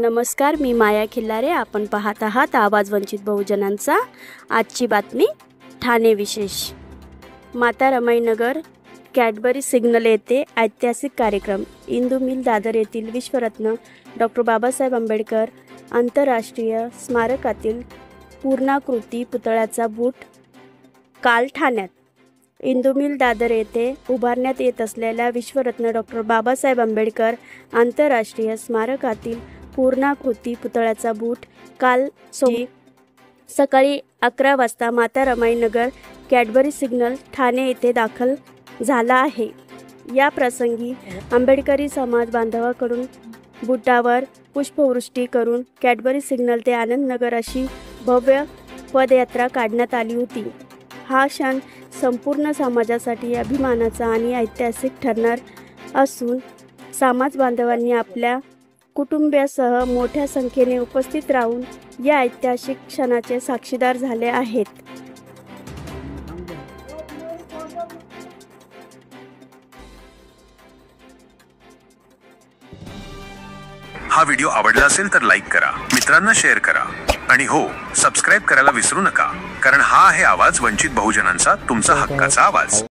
नमस्कार, मी माया खिल्लारे. आपण पाहत आहात आवाज वंचित बहुजनांचा. आजची बातमी ठाणे विशेष. माता रमाईनगर कॅडबरी सिग्नल येथे ऐतिहासिक कार्यक्रम. इंदू मिल दादर येथील विश्वरत्न डॉक्टर बाबासाहेब आंबेडकर आंतरराष्ट्रीय स्मारकातील पूर्णाकृती पुतळ्याचा बूट काल ठाण्यात. इंदू मिल दादर येथे उभारण्यात येत असलेल्या विश्वरत्न डॉक्टर बाबासाहेब आंबेडकर आंतरराष्ट्रीय स्मारकातील पूर्णाकृती पुतळ्याचा बूट काल सकाळी 11 वाजता माता रमाईनगर कॅडबरी सिग्नल ठाणे येथे दाखल झाला आहे. या प्रसंगी आंबेडकरी समाज बांधवांकडून बुटावर पुष्पवृष्टी करून कॅडबरी सिग्नल ते आनंदनगर अशी भव्य पदयात्रा काढण्यात आली होती. हा क्षण संपूर्ण समाजासाठी अभिमानाचा आणि ऐतिहासिक ठरणार असून समाज बांधवांनी आपल्या कुटुंबियासह मोठ्या संख्येने उपस्थित राहून या ऐतिहासिक क्षणाचे साक्षीदार झाले आहेत. हा व्हिडिओ आवडला असेल तर लाईक करा, मित्रांना शेअर करा आणि हो, सबस्क्राईब करायला विसरू नका, कारण हा आहे आवाज वंचित बहुजनांचा, तुमचा हक्काचा आवाज.